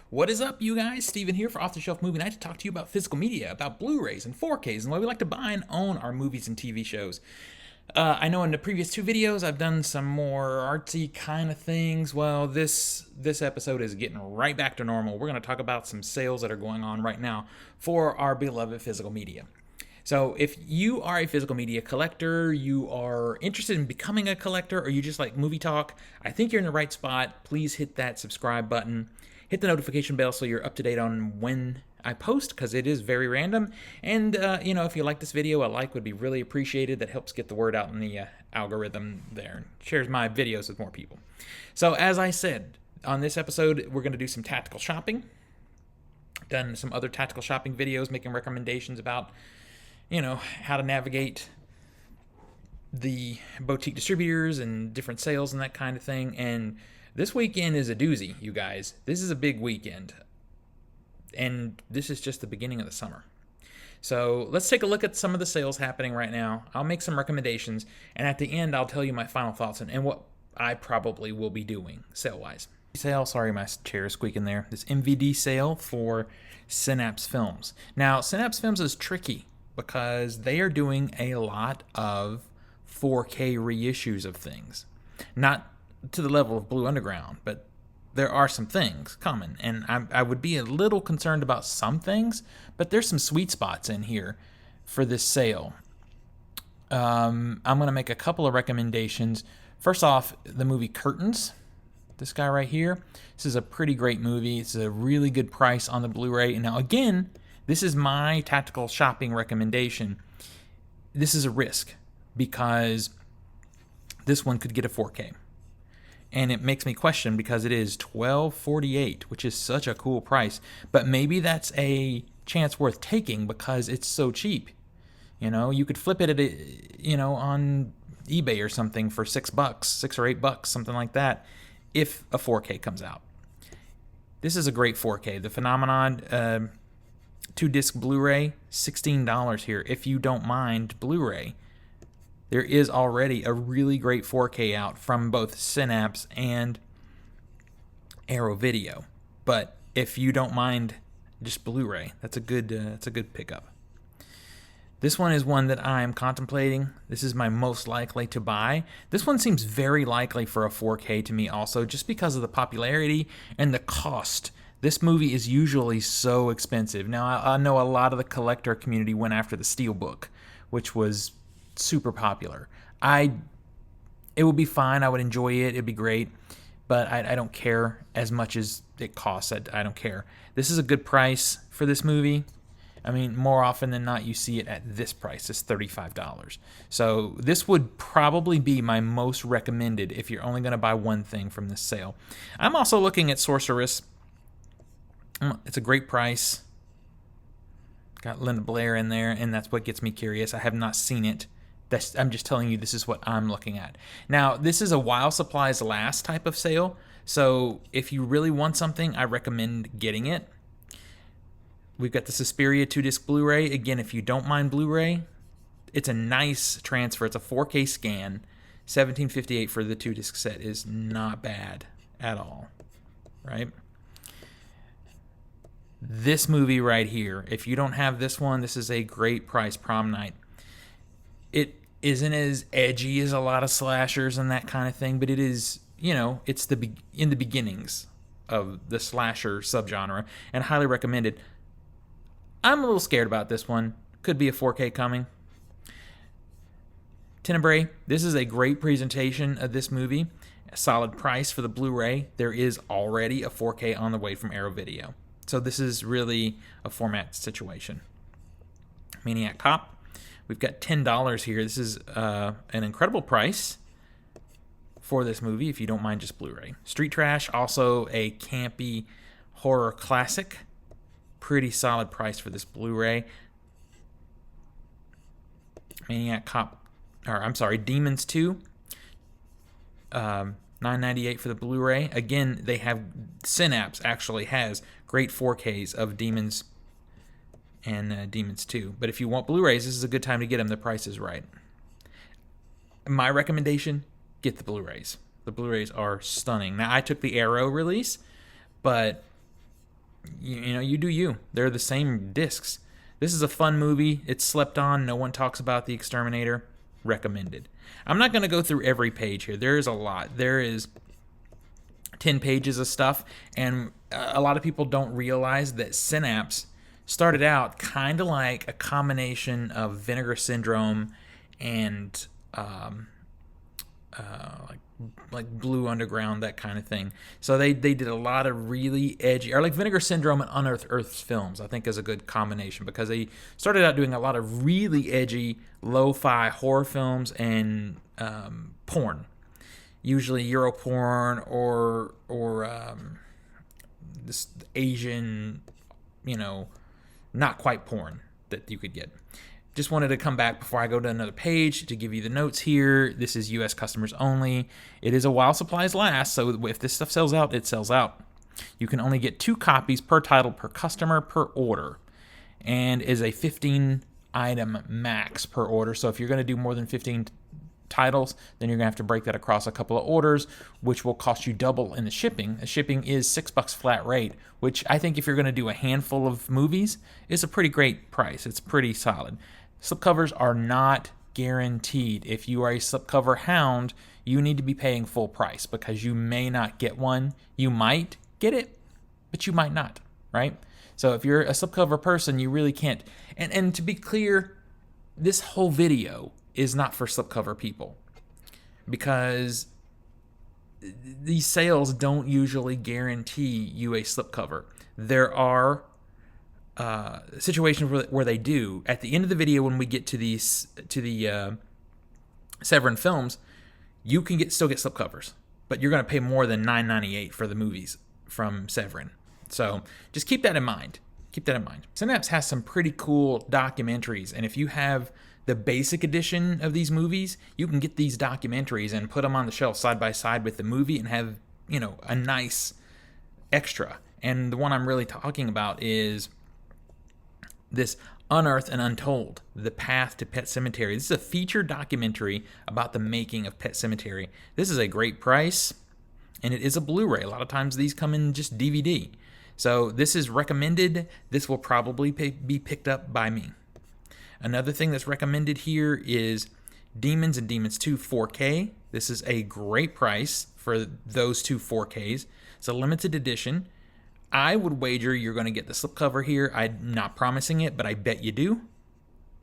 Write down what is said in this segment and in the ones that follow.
What is up, you guys? Steven here for Off the Shelf Movie Night to talk to you about physical media, about Blu-rays and 4Ks, and why we like to buy and own our movies and TV shows. I know in the previous two videos I've done some more artsy kind of things. Well, this episode is getting right back to normal. We're going to talk about some sales that are going on right now for our beloved physical media. So if you are a physical media collector, you are interested in becoming a collector, or you just like movie talk, I think you're in the right spot. Please hit that subscribe button. Hit the notification bell so you're up to date on when I post, because it is very random. And, if you like this video, a like would be really appreciated. That helps get the word out in the algorithm there. Shares my videos with more people. So as I said, on this episode, we're going to do some tactical shopping. Done some other tactical shopping videos, making recommendations about, how to navigate the boutique distributors and different sales and that kind of thing. And this weekend is a doozy, you guys. This is a big weekend. And this is just the beginning of the summer. So let's take a look at some of the sales happening right now. I'll make some recommendations. And at the end, I'll tell you my final thoughts and what I probably will be doing sale-wise. Sorry, my chair is squeaking there. This MVD sale for Synapse Films. Now, Synapse Films is tricky because they are doing a lot of 4K reissues of things. Not to the level of Blue Underground, but there are some things coming, and I would be a little concerned about some things, but there's some sweet spots in here for this sale. I'm going to make a couple of recommendations. First off, the movie Curtains. This guy right here. This is a pretty great movie. It's a really good price on the Blu-ray. And now, again, this is my tactical shopping recommendation. This is a risk because this one could get a 4K. And it makes me question because it is $12.48, which is such a cool price. But maybe that's a chance worth taking because it's so cheap. You could flip it at on eBay or something for $6, $6 or $8, something like that, if a 4K comes out. This is a great 4K. The Phenomenon 2-disc Blu-ray, $16 here. If you don't mind Blu-ray. There is already a really great 4K out from both Synapse and Arrow Video. But if you don't mind just Blu-ray, that's a good pickup. This one is one that I am contemplating. This is my most likely to buy. This one seems very likely for a 4K to me also, just because of the popularity and the cost. This movie is usually so expensive. Now, I know a lot of the collector community went after the Steelbook, which was super popular. It would be fine. I would enjoy it. It'd be great. But I don't care as much as it costs. I don't care. This is a good price for this movie. I mean, more often than not, you see it at this price. It's $35. So this would probably be my most recommended if you're only going to buy one thing from this sale. I'm also looking at Sorceress. It's a great price. Got Linda Blair in there, and that's what gets me curious. I have not seen it. I'm just telling you this is what I'm looking at. Now, this is a while supplies last type of sale, so if you really want something, I recommend getting it. We've got the Suspiria 2-disc Blu-ray. Again, if you don't mind Blu-ray, it's a nice transfer. It's a 4K scan. $17.58 for the 2-disc set is not bad at all, right? This movie right here, if you don't have this one, this is a great price, Prom Night. It isn't as edgy as a lot of slashers and that kind of thing, but it is, it's in the beginnings of the slasher subgenre, and highly recommended. I'm a little scared about this one. Could be a 4K coming. Tenebrae, this is a great presentation of this movie. A solid price for the Blu-ray. There is already a 4K on the way from Arrow Video. So this is really a format situation. Maniac Cop. We've got $10 here. This is an incredible price for this movie if you don't mind just Blu-ray. Street Trash, also a campy horror classic. Pretty solid price for this Blu-ray. Demons 2. $9.98 for the Blu-ray. Again, they have Synapse actually has great 4Ks of Demons and Demons 2. But if you want Blu-rays, this is a good time to get them. The price is right. My recommendation, get the Blu-rays. The Blu-rays are stunning. Now, I took the Arrow release, but you do you. They're the same discs. This is a fun movie. It's slept on. No one talks about The Exterminator. Recommended. I'm not going to go through every page here. There is a lot. There is 10 pages of stuff, and a lot of people don't realize that Synapse started out kind of like a combination of Vinegar Syndrome and like Blue Underground, that kind of thing. So they did a lot of really edgy, or like Vinegar Syndrome and Unearthed films, I think is a good combination, because they started out doing a lot of really edgy lo-fi horror films and porn, usually Euro porn or this Asian, not quite porn that you could get. Just wanted to come back before I go to another page to give you the notes here. This is U.S. customers only. It is a while supplies last, so if this stuff sells out, it sells out. You can only get 2 copies per title per customer per order, and is a 15 item max per order. So if you're going to do more than 15 titles, then you're going to have to break that across a couple of orders, which will cost you double in the shipping. The shipping is $6 flat rate, which I think if you're going to do a handful of movies is a pretty great price. It's pretty solid. Slipcovers are not guaranteed. If you are a slipcover hound, you need to be paying full price, because you may not get one. You might get it, but you might not, right? So if you're a slipcover person, you really can't. And to be clear, this whole video is not for slipcover people, because these sales don't usually guarantee you a slipcover. There are situations where they do. At the end of the video, when we get to the Severin films, you can still get slipcovers, but you're going to pay more than $9.98 for the movies from Severin. So just keep that in mind. Keep that in mind. Synapse has some pretty cool documentaries, and if you have the basic edition of these movies, you can get these documentaries and put them on the shelf side by side with the movie and have, a nice extra. And the one I'm really talking about is this Unearthed and Untold, The Path to Pet Sematary. This is a feature documentary about the making of Pet Sematary. This is a great price, and it is a Blu-ray. A lot of times these come in just DVD. So this is recommended. This will probably be picked up by me. Another thing that's recommended here is Demons and Demons 2 4K. This is a great price for those 2 4Ks. It's a limited edition. I would wager you're going to get the slipcover here. I'm not promising it, but I bet you do.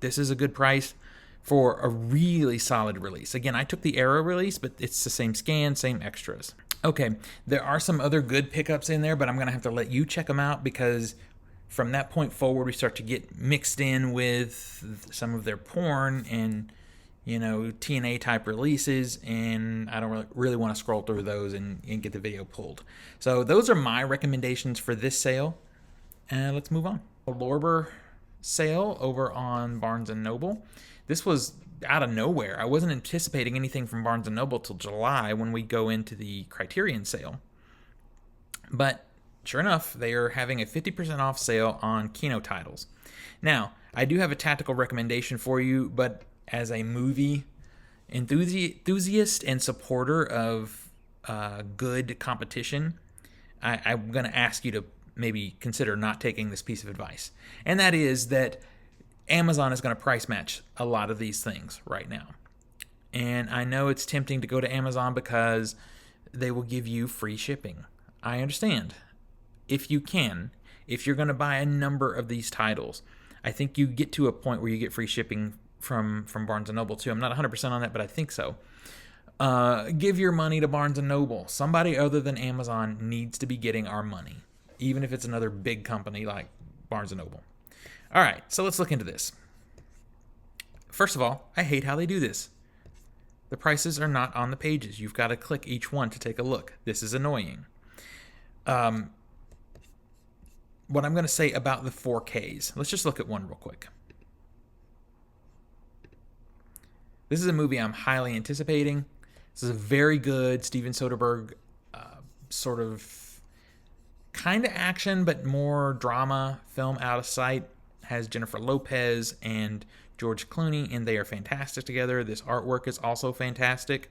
This is a good price for a really solid release. Again, I took the Arrow release, but it's the same scan, same extras. Okay, there are some other good pickups in there, but I'm going to have to let you check them out, because from that point forward, we start to get mixed in with some of their porn and, TNA type releases, and I don't really want to scroll through those and get the video pulled. So those are my recommendations for this sale. And let's move on. A Lorber sale over on Barnes & Noble. This was out of nowhere. I wasn't anticipating anything from Barnes & Noble till July when we go into the Criterion sale. But sure enough, they are having a 50% off sale on Kino titles. Now, I do have a tactical recommendation for you, but as a movie enthusiast and supporter of good competition, I'm going to ask you to maybe consider not taking this piece of advice. And that is that Amazon is going to price match a lot of these things right now. And I know it's tempting to go to Amazon because they will give you free shipping. I understand. If you can, if you're going to buy a number of these titles, I think you get to a point where you get free shipping from Barnes & Noble too. I'm not 100% on that, but I think so. Give your money to Barnes & Noble. Somebody other than Amazon needs to be getting our money, even if it's another big company like Barnes & Noble. All right, so let's look into this. First of all, I hate how they do this. The prices are not on the pages. You've got to click each one to take a look. This is annoying. What I'm going to say about the 4Ks. Let's just look at one real quick. This is a movie I'm highly anticipating. This is a very good Steven Soderbergh sort of kind of action, but more drama film. Out of Sight has Jennifer Lopez and George Clooney, and they are fantastic together. This artwork is also fantastic.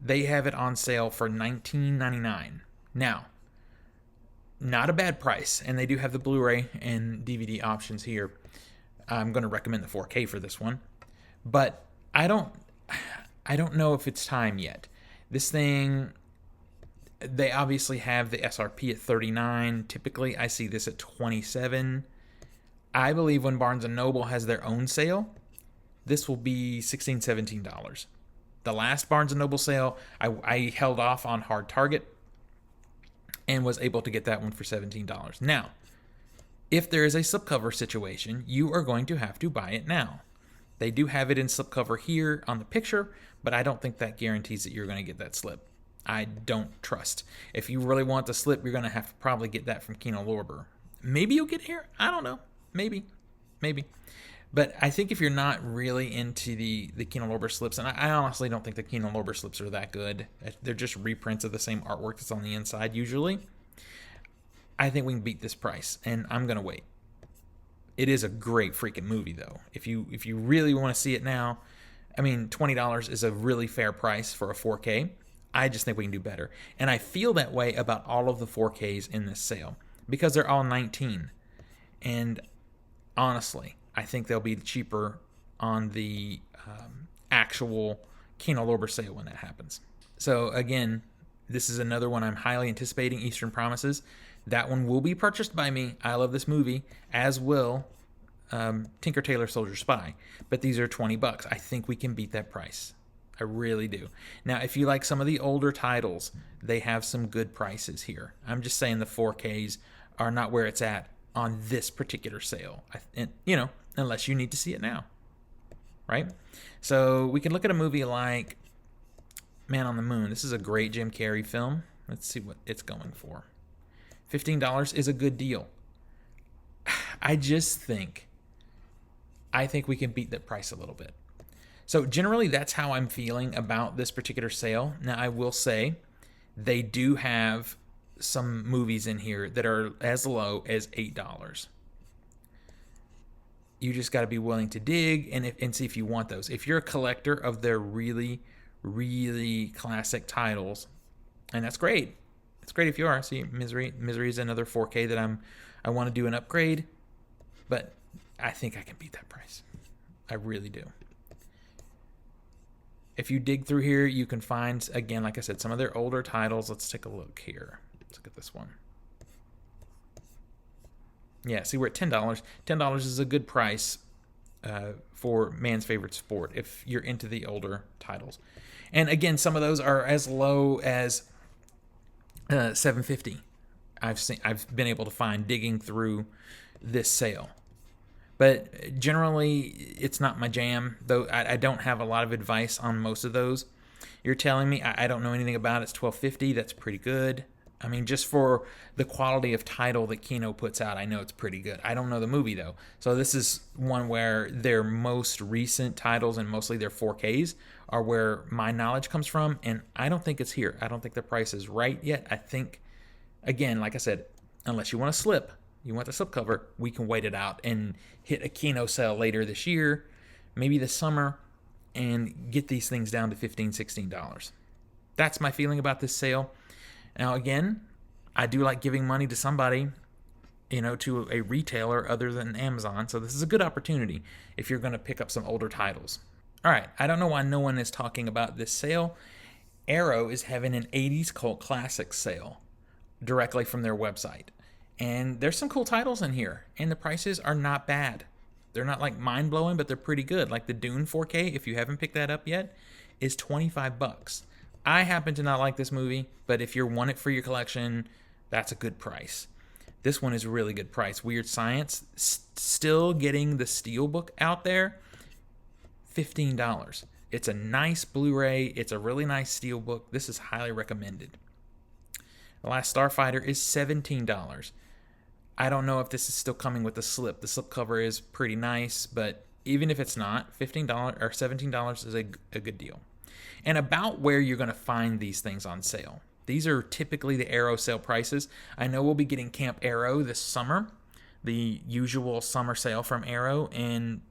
They have it on sale for $19.99. Now, not a bad price, and they do have the Blu-ray and DVD options here. I'm going to recommend the 4K for this one, but I don't know if it's time yet. This thing, they obviously have the SRP at $39. Typically, I see this at $27. I believe when Barnes & Noble has their own sale, this will be $16, $17. The last Barnes & Noble sale, I held off on Hard Target and was able to get that one for $17. Now, if there is a slipcover situation, you are going to have to buy it now. They do have it in slipcover here on the picture, but I don't think that guarantees that you're going to get that slip. I don't trust. If you really want the slip, you're going to have to probably get that from Kino Lorber. Maybe you'll get here. I don't know. Maybe. But I think if you're not really into the Kino Lorber slips, and I honestly don't think the Kino Lorber slips are that good. They're just reprints of the same artwork that's on the inside usually. I think we can beat this price, and I'm going to wait. It is a great freaking movie, though. If you really want to see it now, I mean, $20 is a really fair price for a 4K. I just think we can do better. And I feel that way about all of the 4Ks in this sale because they're all $19. And honestly, I think they'll be cheaper on the actual Kino Lorber sale when that happens. So again, this is another one I'm highly anticipating, Eastern Promises. That one will be purchased by me. I love this movie, as will Tinker Tailor Soldier Spy. But these are $20. I think we can beat that price. I really do. Now, if you like some of the older titles, they have some good prices here. I'm just saying the 4Ks are not where it's at on this particular sale. And, unless you need to see it now. Right? So we can look at a movie like Man on the Moon. This is a great Jim Carrey film. Let's see what it's going for. $15 is a good deal. I think we can beat that price a little bit. So generally, that's how I'm feeling about this particular sale. Now, I will say they do have some movies in here that are as low as $8. You just got to be willing to dig and see if you want those. If you're a collector of their really, really classic titles, and that's great. It's great if you are. See, Misery is another 4K that I want to do an upgrade, but I think I can beat that price. I really do. If you dig through here, you can find, again, like I said, some of their older titles. Let's take a look here. Let's look at this one. Yeah, see, we're at $10. $10 is a good price for man's favorite sport if you're into the older titles. And again, some of those are as low as $7.50. I've been able to find digging through this sale. But generally, it's not my jam, though I don't have a lot of advice on most of those. You're telling me I don't know anything about it. It's $12.50. That's pretty good. I mean, just for the quality of title that Kino puts out, I know it's pretty good. I don't know the movie, though. So this is one where their most recent titles and mostly their 4Ks are where my knowledge comes from, and I don't think it's here. I don't think the price is right yet. I think, again, like I said, unless you want to slip, you want the slipcover, we can wait it out and hit a Kino sale later this year, maybe this summer, and get these things down to $15, $16. That's my feeling about this sale. Now, again, I do like giving money to somebody, to a retailer other than Amazon. So this is a good opportunity if you're going to pick up some older titles. All right, I don't know why no one is talking about this sale. Arrow is having an 80s cult classics sale directly from their website. And there's some cool titles in here, and the prices are not bad. They're not like mind-blowing, but they're pretty good. Like the Dune 4K, if you haven't picked that up yet, is $25. I happen to not like this movie, but if you want it for your collection, that's a good price. This one is a really good price. Weird Science, still getting the Steelbook out there, $15. It's a nice Blu-ray. It's a really nice Steelbook. This is highly recommended. The Last Starfighter is $17. I don't know if this is still coming with the slip. The slipcover is pretty nice, but even if it's not, $15 or $17 is a good deal. And about where you're going to find these things on sale. These are typically the Arrow sale prices. I know we'll be getting Camp Arrow this summer, the usual summer sale from Arrow, and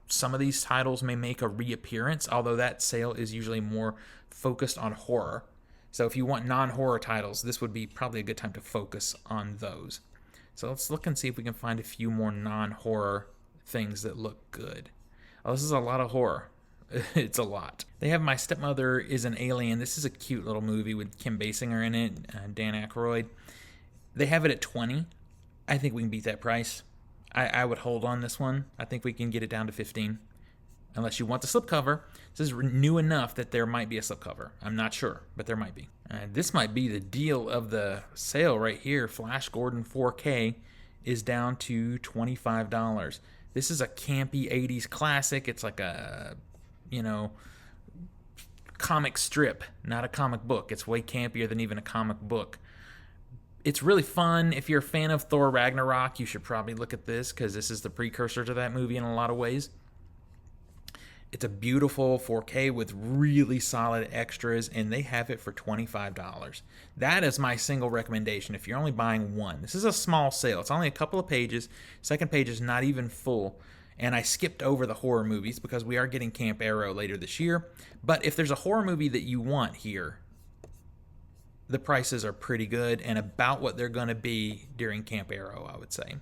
some of these titles may make a reappearance, although that sale is usually more focused on horror. So if you want non-horror titles, this would be probably a good time to focus on those. So let's look and see if we can find a few more non-horror things that look good. Oh, this is a lot of horror. It's a lot. They have My Stepmother is an Alien. This is a cute little movie with Kim Basinger in it, Dan Aykroyd. They have it at $20. I think we can beat that price. I would hold on this one. I think we can get it down to $15. Unless you want the slipcover. This is new enough that there might be a slipcover. I'm not sure, but there might be. This might be the deal of the sale right here. Flash Gordon 4K is down to $25. This is a campy 80s classic. It's like a, comic strip, not a comic book. It's way campier than even a comic book. It's really fun. If you're a fan of Thor Ragnarok, you should probably look at this because this is the precursor to that movie in a lot of ways. It's a beautiful 4K with really solid extras, and they have it for $25. That is my single recommendation if you're only buying one. This is a small sale. It's only a couple of pages. Second page is not even full. And I skipped over the horror movies because we are getting Camp Arrow later this year. But if there's a horror movie that you want here, the prices are pretty good and about what they're going to be during Camp Arrow, I would say.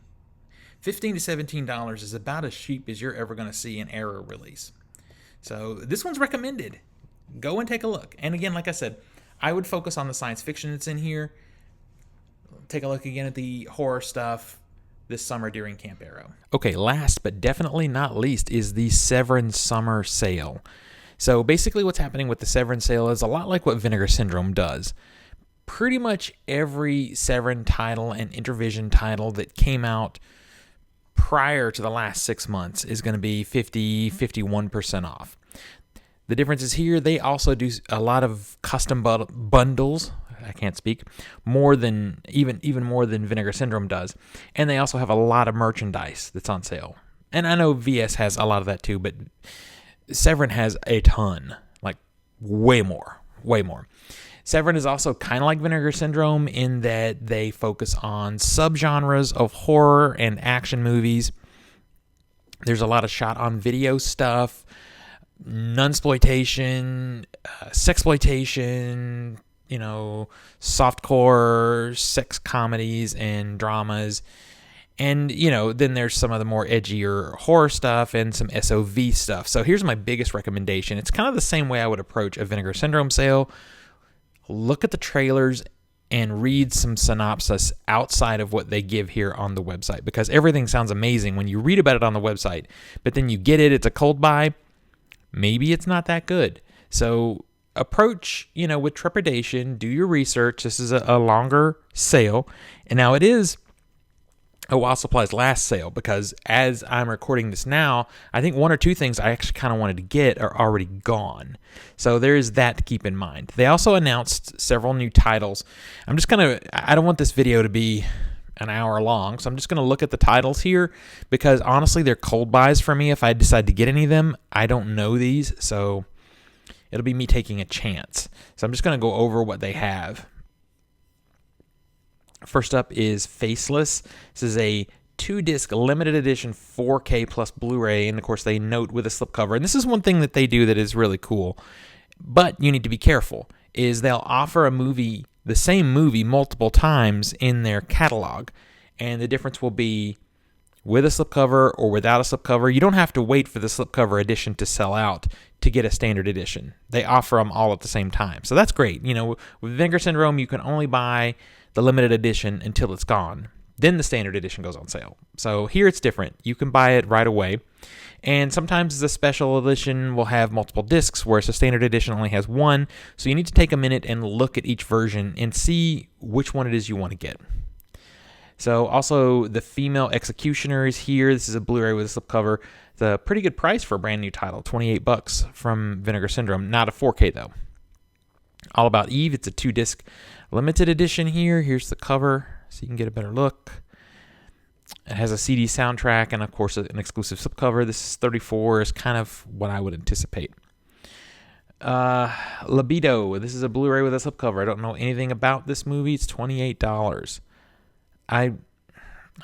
$15 to $17 is about as cheap as you're ever going to see an Arrow release. So this one's recommended. Go and take a look. And again, like I said, I would focus on the science fiction that's in here. Take a look again at the horror stuff this summer during Camp Arrow. Okay, last but definitely not least is the Severin summer sale. So basically what's happening with the Severin sale is a lot like what Vinegar Syndrome does. Pretty much every Severin title and Intervision title that came out prior to the last 6 months is going to be 51% off. The difference is here, they also do a lot of custom bundles. I can't speak. More than, even more than Vinegar Syndrome does. And they also have a lot of merchandise that's on sale. And I know VS has a lot of that too, but Severin has a ton. Like, way more. Severin is also kind of like Vinegar Syndrome in that they focus on subgenres of horror and action movies. There's a lot of shot-on-video stuff, nunsploitation, sexploitation, softcore, sex comedies and dramas. And, then there's some of the more edgier horror stuff and some SOV stuff. So here's my biggest recommendation. It's kind of the same way I would approach a Vinegar Syndrome sale. Look at the trailers and read some synopsis outside of what they give here on the website, because everything sounds amazing when you read about it on the website, but then you get it, it's a cold buy, maybe it's not that good. So approach, with trepidation, do your research. This is a longer sale, and now it is a While Supplies Last sale, because as I'm recording this now, I think one or two things I actually kind of wanted to get are already gone. So there is that to keep in mind. They also announced several new titles. I don't want this video to be an hour long, so I'm just going to look at the titles here, because honestly, they're cold buys for me if I decide to get any of them. I don't know these, so it'll be me taking a chance. So I'm just going to go over what they have. First up is Faceless. This is a 2-disc limited edition 4K plus Blu-ray, and of course they note with a slipcover. And this is one thing that they do that is really cool, but you need to be careful, is they'll offer the same movie multiple times in their catalog, and the difference will be with a slipcover or without a slipcover. You don't have to wait for the slipcover edition to sell out to get a standard edition. They offer them all at the same time, so that's great. With Vinegar Syndrome, you can only buy the limited edition until it's gone. Then the standard edition goes on sale. So here it's different. You can buy it right away. And sometimes the special edition will have multiple discs, whereas the standard edition only has one. So you need to take a minute and look at each version and see which one it is you want to get. So also the Female Executioner is here. This is a Blu-ray with a slipcover. It's a pretty good price for a brand new title, $28 from Vinegar Syndrome. Not a 4K though. All About Eve, it's a 2-disc limited edition here. Here's the cover so you can get a better look. It has a CD soundtrack and, of course, an exclusive slipcover. This is $34, is kind of what I would anticipate. Libido, this is a Blu-ray with a slipcover. I don't know anything about this movie. It's $28. I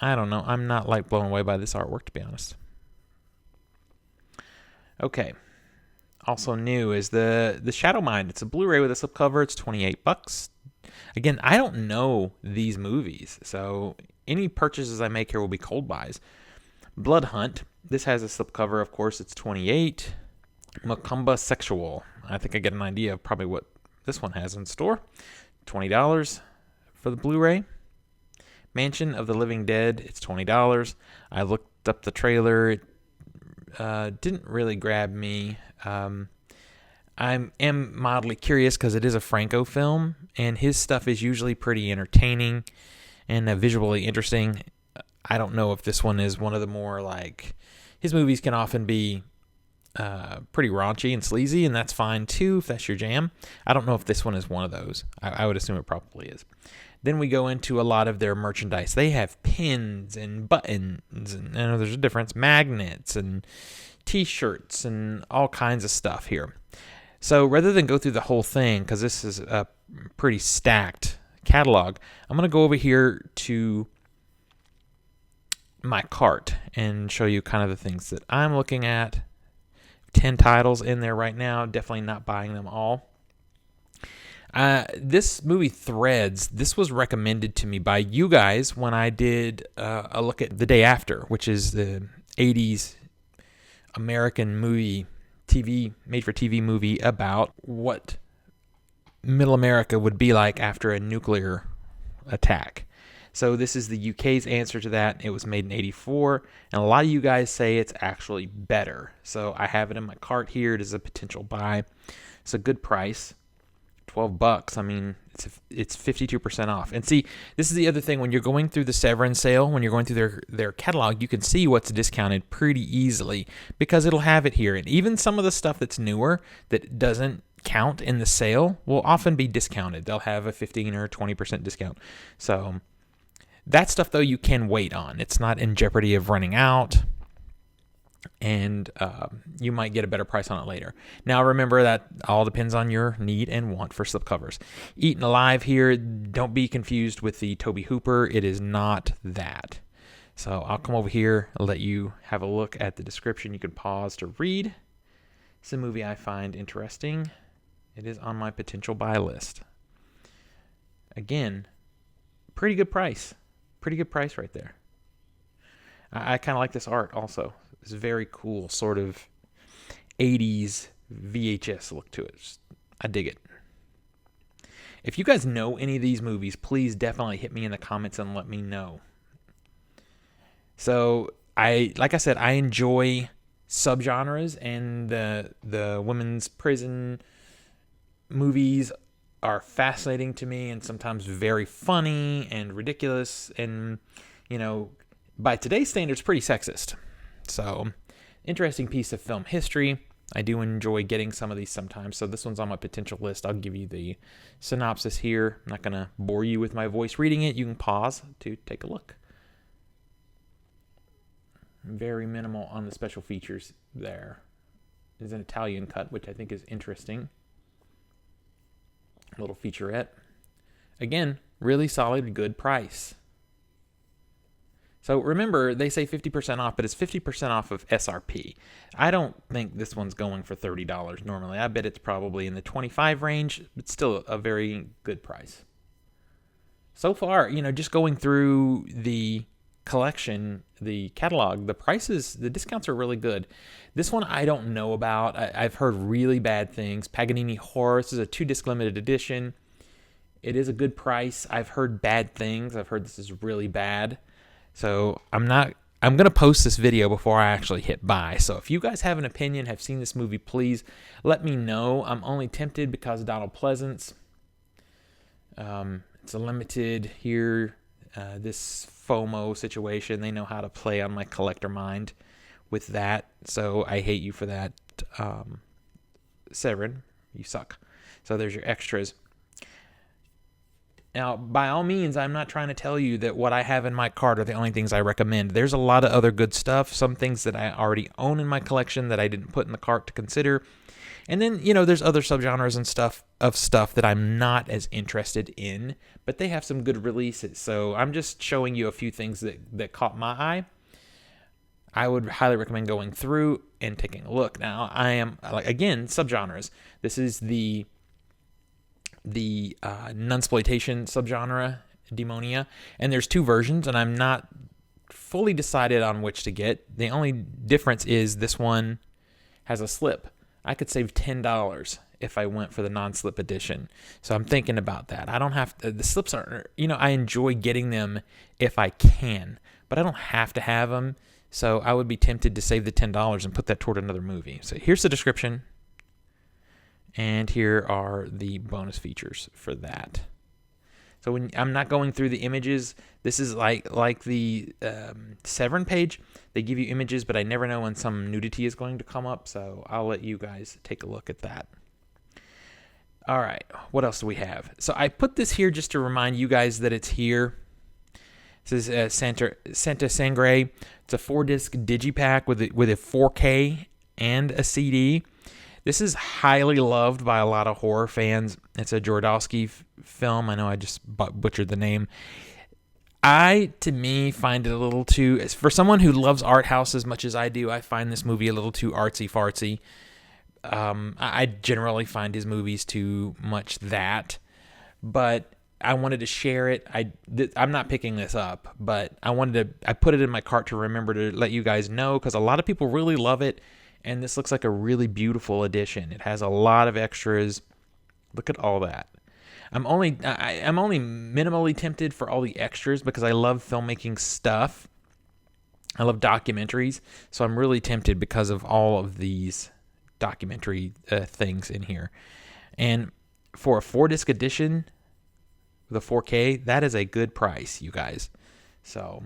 don't know. I'm not blown away by this artwork, to be honest. Okay. also new is the Shadow Mind. It's a Blu-ray with a slipcover. It's $28. Again, I don't know these movies, so any purchases I make here will be cold buys. Blood Hunt. This has a slipcover, of course. It's $28. Macumba Sexual. I think I get an idea of probably what this one has in store. $20 for the Blu-ray. Mansion of the Living Dead. It's $20. I looked up the trailer. It didn't really grab me. I am mildly curious because it is a Franco film, and his stuff is usually pretty entertaining and visually interesting. I don't know if this one is one of the more like... His movies can often be pretty raunchy and sleazy, and that's fine too if that's your jam. I don't know if this one is one of those. I would assume it probably is. Then we go into a lot of their merchandise. They have pins and buttons, and I know there's a difference, magnets and t-shirts and all kinds of stuff here. So rather than go through the whole thing, because this is a pretty stacked catalog, I'm going to go over here to my cart and show you kind of the things that I'm looking at. 10 titles in there right now. Definitely not buying them all. This movie Threads, this was recommended to me by you guys when I did a look at The Day After, which is the 80s American movie, made-for-TV movie about what middle America would be like after a nuclear attack. So this is the UK's answer to that. It was made in 1984, and a lot of you guys say it's actually better. So I have it in my cart here. It is a potential buy. It's a good price, $12. I mean, it's 52% off. And see, this is the other thing. When you're going through the Severin sale, when you're going through their catalog, you can see what's discounted pretty easily because it'll have it here. And even some of the stuff that's newer that doesn't count in the sale will often be discounted. They'll have a 15 or 20% discount. So that stuff, though, you can wait on. It's not in jeopardy of running out, and you might get a better price on it later. Now, remember that all depends on your need and want for slipcovers. Eaten Alive here, don't be confused with the Tobe Hooper. It is not that. So I'll come over here and let you have a look at the description. You can pause to read. It's a movie I find interesting. It is on my potential buy list. Again, pretty good price. Pretty good price right there. I kind of like this art also. It's very cool, sort of 80s VHS look to it. I dig it. If you guys know any of these movies, please definitely hit me in the comments and let me know. So, like I said, I enjoy subgenres, and the women's prison movies are fascinating to me and sometimes very funny and ridiculous and, by today's standards, pretty sexist. So, interesting piece of film history. I do enjoy getting some of these sometimes, so this one's on my potential list. I'll give you the synopsis here. I'm not going to bore you with my voice reading it. You can pause to take a look. Very minimal on the special features there. There's an Italian cut, which I think is interesting. A little featurette. Again, really solid, good price. So remember, they say 50% off, but it's 50% off of SRP. I don't think this one's going for $30 normally. I bet it's probably in the $25 range, but still a very good price. So far, just going through the collection, the catalog, the prices, the discounts are really good. This one I don't know about. I've heard really bad things. Paganini Horror, this is a 2-disc limited edition. It is a good price. I've heard bad things. I've heard this is really bad. So I'm going to post this video before I actually hit buy. So if you guys have an opinion, have seen this movie, please let me know. I'm only tempted because of Donald Pleasance. It's a limited here. This FOMO situation, they know how to play on my collector mind with that. So I hate you for that. Severin, you suck. So there's your extras. Now, by all means, I'm not trying to tell you that what I have in my cart are the only things I recommend. There's a lot of other good stuff, some things that I already own in my collection that I didn't put in the cart to consider. And then, there's other subgenres and stuff that I'm not as interested in, but they have some good releases. So I'm just showing you a few things that caught my eye. I would highly recommend going through and taking a look. Now, I am, like, again, subgenres. This is the nunsploitation subgenre, Demonia, and there's 2 versions, and I'm not fully decided on which to get. The only difference is this one has a slip. I could save $10 if I went for the non-slip edition. So I'm thinking about that. I don't have to, the slips are, I enjoy getting them if I can, but I don't have to have them. So I would be tempted to save the $10 and put that toward another movie. So here's the description. And here are the bonus features for that. So when I'm not going through the images, this is like the Severin page. They give you images, but I never know when some nudity is going to come up. So I'll let you guys take a look at that. All right, what else do we have? So I put this here just to remind you guys that it's here. This is Santa Sangre. It's a 4-disc digipack with a 4K and a CD. This is highly loved by a lot of horror fans. It's a Jodorowsky film. I know I just butchered the name. To me, find it a little too... For someone who loves art house as much as I do, I find this movie a little too artsy-fartsy. I generally find his movies too much that. But I wanted to share it. I'm not picking this up, but I put it in my cart to remember to let you guys know, because a lot of people really love it. And this looks like a really beautiful edition. It has a lot of extras. Look at all that. I'm only minimally tempted for all the extras because I love filmmaking stuff. I love documentaries. So I'm really tempted because of all of these documentary things in here. And for a 4-disc edition with a 4K, that is a good price, you guys. So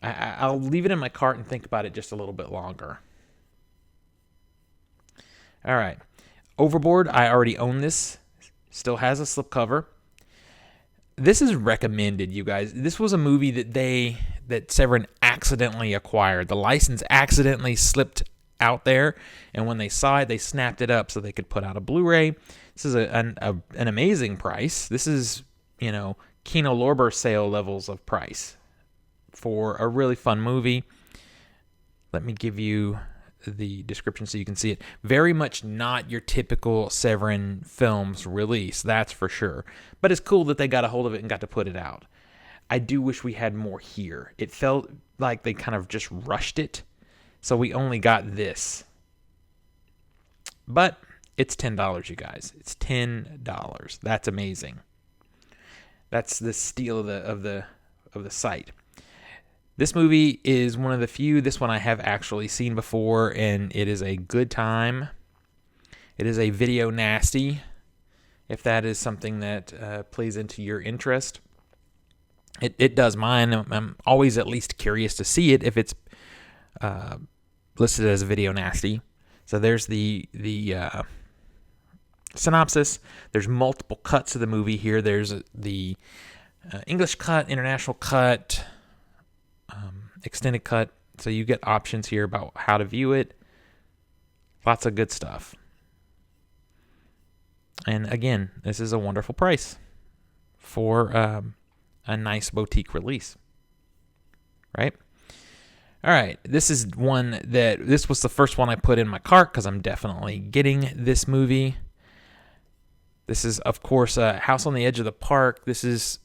I'll leave it in my cart and think about it just a little bit longer. All right. Overboard, I already own this. Still has a slipcover. This is recommended, you guys. This was a movie that Severin accidentally acquired. The license accidentally slipped out there, and when they saw it, they snapped it up so they could put out a Blu-ray. This is an amazing price. This is, Kino Lorber sale levels of price for a really fun movie. Let me give you the description so you can see it. Very much not your typical Severin Films release, that's for sure. But it's cool that they got a hold of it and got to put it out. I do wish we had more here. It felt like they kind of just rushed it, so we only got this. But it's $10, you guys. It's $10. That's amazing. That's the steal of the site. This movie is one of the few. This one I have actually seen before, and it is a good time. It is a video nasty, if that is something that plays into your interest. It does mine. I'm always at least curious to see it if it's listed as a video nasty. So there's the synopsis. There's multiple cuts of the movie here. There's the English cut, international cut, extended cut. So you get options here about how to view it. Lots of good stuff. And again, this is a wonderful price for a nice boutique release. Right? All right. This was the first one I put in my cart because I'm definitely getting this movie. This is, of course, House on the Edge of the Park. This is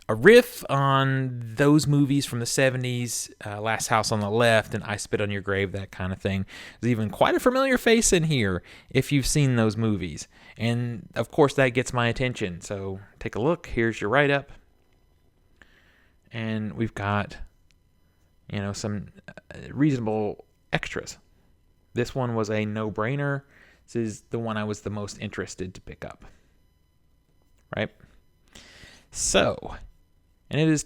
a riff on those movies from the 70s, Last House on the Left and I Spit on Your Grave, that kind of thing. There's even quite a familiar face in here if you've seen those movies. And, of course, that gets my attention. So take a look. Here's your write-up. And we've got, some reasonable extras. This one was a no-brainer. This is the one I was the most interested to pick up. Right? So, and it is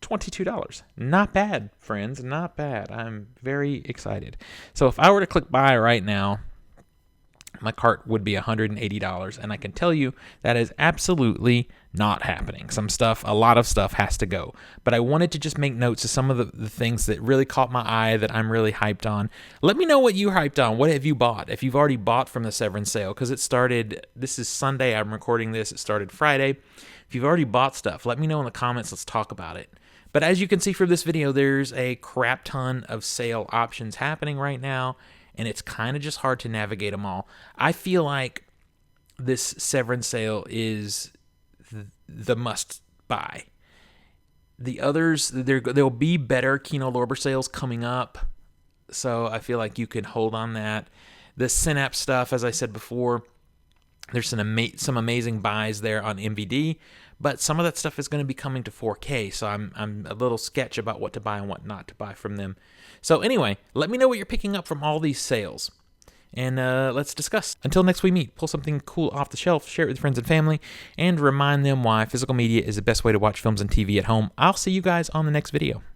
$22. Not bad, friends. Not bad. I'm very excited. So if I were to click buy right now, my cart would be $180. And I can tell you that is absolutely not happening. A lot of stuff has to go. But I wanted to just make notes of some of the things that really caught my eye that I'm really hyped on. Let me know what you're hyped on. What have you bought? If you've already bought from the Severin sale, because it started, this is Sunday, I'm recording this, it started Friday. If you've already bought stuff, let me know in the comments. Let's talk about it. But as you can see from this video, there's a crap ton of sale options happening right now, and it's kind of just hard to navigate them all. I feel like this Severin sale is the must buy. The others, there'll be better Kino Lorber sales coming up, so I feel like you can hold on that. The Synapse stuff, as I said before, there's some amazing buys there on MVD, but some of that stuff is going to be coming to 4K, so I'm a little sketch about what to buy and what not to buy from them. So anyway, let me know what you're picking up from all these sales, and let's discuss. Until next we meet, pull something cool off the shelf, share it with friends and family, and remind them why physical media is the best way to watch films and TV at home. I'll see you guys on the next video.